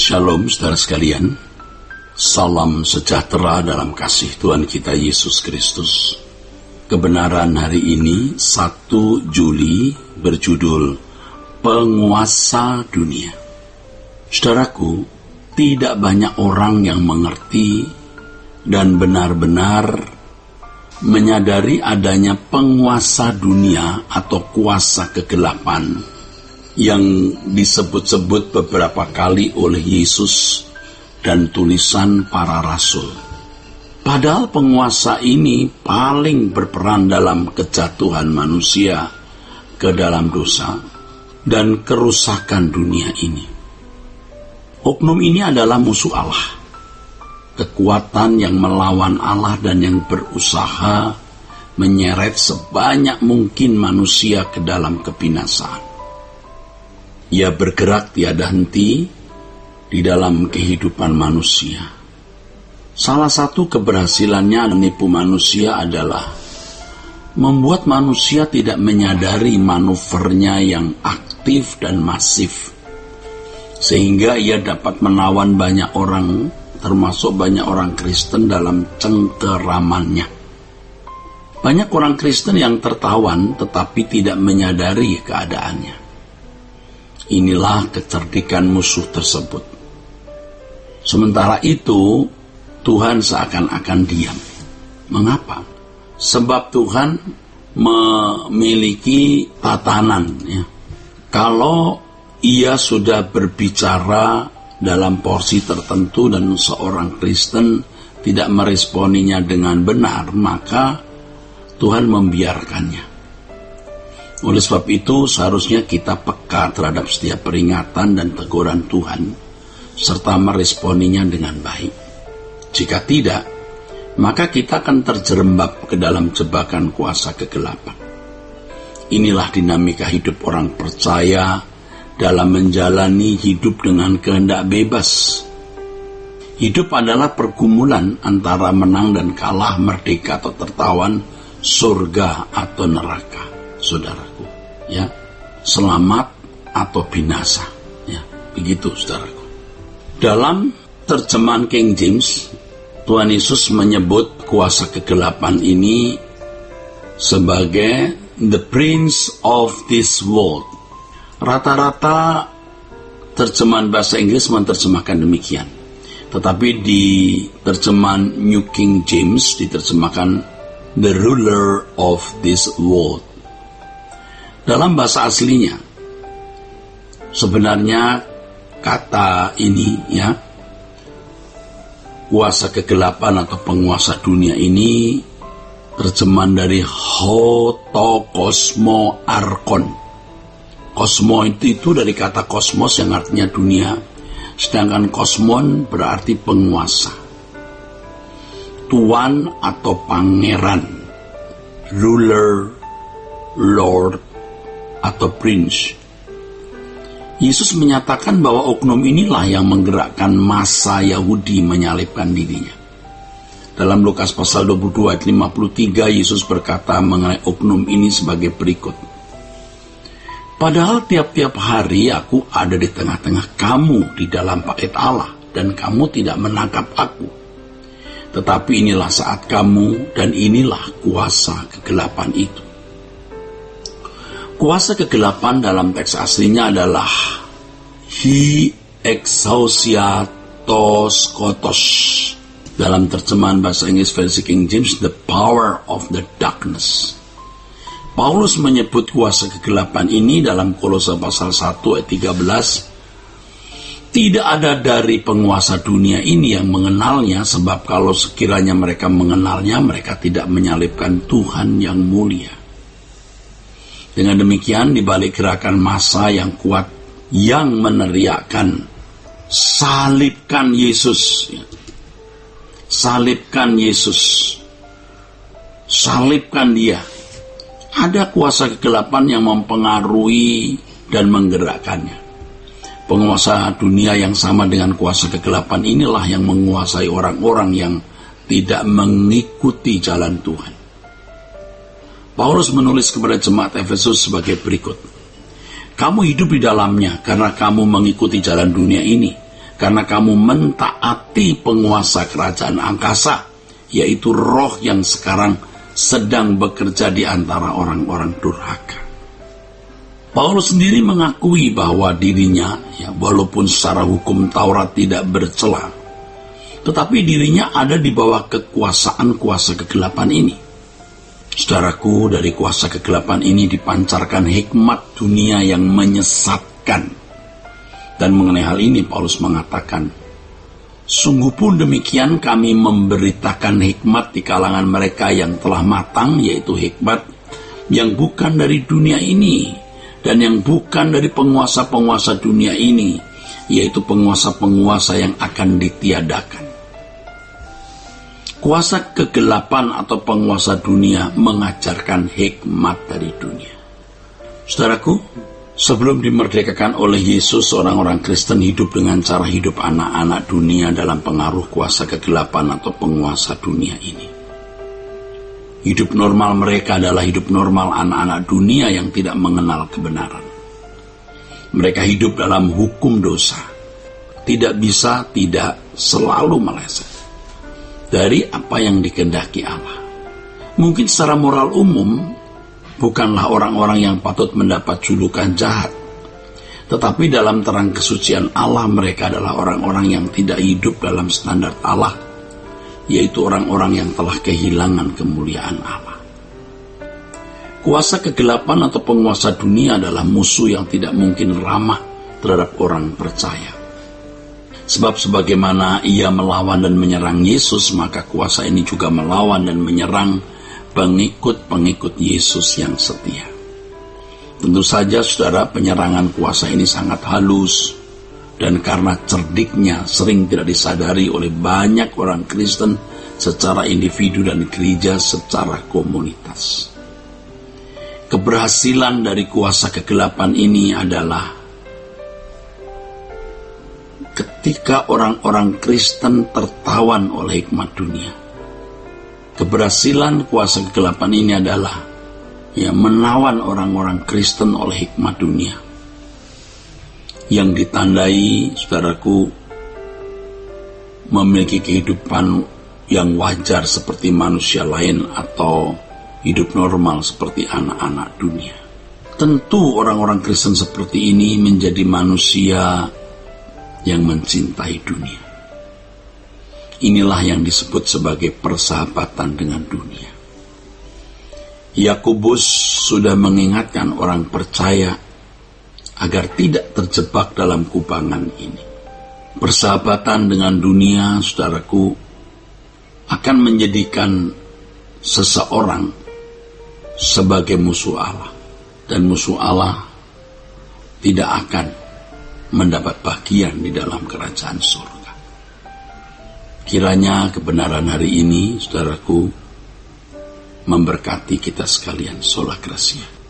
Shalom saudara sekalian, salam sejahtera dalam kasih Tuhan kita Yesus Kristus. Kebenaran hari ini 1 Juli berjudul Penguasa Dunia. Saudaraku, tidak banyak orang yang mengerti dan benar-benar menyadari adanya penguasa dunia atau kuasa kegelapan yang disebut-sebut beberapa kali oleh Yesus dan tulisan para rasul. Padahal penguasa ini paling berperan dalam kejatuhan manusia ke dalam dosa dan kerusakan dunia ini. Oknum ini adalah musuh Allah, kekuatan yang melawan Allah dan yang berusaha menyeret sebanyak mungkin manusia ke dalam kebinasaan. Ia bergerak tiada henti di dalam kehidupan manusia. Salah satu keberhasilannya menipu manusia adalah membuat manusia tidak menyadari manuvernya yang aktif dan masif, sehingga ia dapat menawan banyak orang, termasuk banyak orang Kristen dalam cengkeramannya. Banyak orang Kristen yang tertawan tetapi tidak menyadari keadaannya. Inilah kecerdikan musuh tersebut. Sementara itu, Tuhan seakan-akan diam. Mengapa? Sebab Tuhan memiliki tatanan. Ya. Kalau ia sudah berbicara dalam porsi tertentu dan seorang Kristen tidak meresponinya dengan benar, maka Tuhan membiarkannya. Oleh sebab itu, seharusnya kita peka terhadap setiap peringatan dan teguran Tuhan, serta meresponinya dengan baik. Jika tidak, maka kita akan terjerembab ke dalam jebakan kuasa kegelapan. Inilah dinamika hidup orang percaya dalam menjalani hidup dengan kehendak bebas. Hidup adalah pergumulan antara menang dan kalah, merdeka atau tertawan, surga atau neraka. Saudaraku, ya, selamat atau binasa, ya, begitu saudaraku. Dalam terjemahan King James, Tuhan Yesus menyebut kuasa kegelapan ini sebagai the prince of this world. Rata-rata terjemahan bahasa Inggris menerjemahkan demikian, tetapi di terjemahan New King James diterjemahkan the ruler of this world. Dalam bahasa aslinya, sebenarnya kata ini, ya, kuasa kegelapan atau penguasa dunia ini terjemahan dari Hotokosmo Arkon. Kosmo itu dari kata kosmos yang artinya dunia, sedangkan kosmon berarti penguasa, tuan atau pangeran, ruler, lord, atau prince. Yesus menyatakan bahwa oknum inilah yang menggerakkan massa Yahudi menyalibkan dirinya. Dalam Lukas pasal 22 ayat 53, Yesus berkata mengenai oknum ini sebagai berikut. Padahal tiap-tiap hari aku ada di tengah-tengah kamu di dalam bait Allah, dan kamu tidak menangkap aku. Tetapi inilah saat kamu, dan inilah kuasa kegelapan itu. Kuasa kegelapan dalam teks aslinya adalah hi exousiatos kotos. Dalam terjemahan bahasa Inggris versi King James, the power of the darkness. Paulus menyebut kuasa kegelapan ini dalam Kolose pasal 1 ayat 13. Tidak ada dari penguasa dunia ini yang mengenalnya, sebab kalau sekiranya mereka mengenalnya, mereka tidak menyalibkan Tuhan yang mulia. Dengan demikian, di balik gerakan massa yang kuat yang meneriakkan salibkan Yesus, salibkan Yesus, salibkan dia, ada kuasa kegelapan yang mempengaruhi dan menggerakkannya. Penguasa dunia yang sama dengan kuasa kegelapan inilah yang menguasai orang-orang yang tidak mengikuti jalan Tuhan. Paulus menulis kepada jemaat Efesus sebagai berikut. Kamu hidup di dalamnya karena kamu mengikuti jalan dunia ini. karena kamu mentaati penguasa kerajaan angkasa, yaitu roh yang sekarang sedang bekerja di antara orang-orang durhaka. Paulus sendiri mengakui bahwa dirinya, walaupun secara hukum Taurat tidak bercela, tetapi dirinya ada di bawah kekuasaan kuasa kegelapan ini. Saudaraku, dari kuasa kegelapan ini dipancarkan hikmat dunia yang menyesatkan. Dan mengenai hal ini Paulus mengatakan, sungguh pun demikian kami memberitakan hikmat di kalangan mereka yang telah matang, yaitu hikmat yang bukan dari dunia ini, dan yang bukan dari penguasa-penguasa dunia ini, yaitu penguasa-penguasa yang akan ditiadakan. Kuasa kegelapan atau penguasa dunia mengajarkan hikmat dari dunia. Saudaraku, sebelum dimerdekakan oleh Yesus, orang-orang Kristen hidup dengan cara hidup anak-anak dunia dalam pengaruh kuasa kegelapan atau penguasa dunia ini. Hidup normal mereka adalah hidup normal anak-anak dunia yang tidak mengenal kebenaran. Mereka hidup dalam hukum dosa. Tidak bisa, tidak selalu meleset dari apa yang dikehendaki Allah. Mungkin secara moral umum, bukanlah orang-orang yang patut mendapat julukan jahat. Tetapi dalam terang kesucian Allah, mereka adalah orang-orang yang tidak hidup dalam standar Allah, yaitu orang-orang yang telah kehilangan kemuliaan Allah. Kuasa kegelapan atau penguasa dunia adalah musuh yang tidak mungkin ramah terhadap orang percaya. Sebab sebagaimana ia melawan dan menyerang Yesus, maka kuasa ini juga melawan dan menyerang pengikut-pengikut Yesus yang setia. Tentu saja, saudara, penyerangan kuasa ini sangat halus, dan karena cerdiknya sering tidak disadari oleh banyak orang Kristen secara individu dan gereja secara komunitas. Keberhasilan dari kuasa kegelapan ini adalah ketika orang-orang Kristen tertawan oleh hikmat dunia. Keberhasilan kuasa kegelapan ini adalah menawan orang-orang Kristen oleh hikmat dunia, yang ditandai, saudaraku, memiliki kehidupan yang wajar seperti manusia lain atau hidup normal seperti anak-anak dunia. Tentu orang-orang Kristen seperti ini menjadi manusia yang mencintai dunia. Inilah yang disebut sebagai persahabatan dengan dunia. Yakobus sudah mengingatkan orang percaya agar tidak terjebak dalam kubangan ini. Persahabatan dengan dunia, saudaraku, akan menjadikan seseorang sebagai musuh Allah, dan musuh Allah tidak akan mendapat bagian di dalam kerajaan surga. Kiranya kebenaran hari ini, saudaraku, memberkati kita sekalian. Sola Gracia.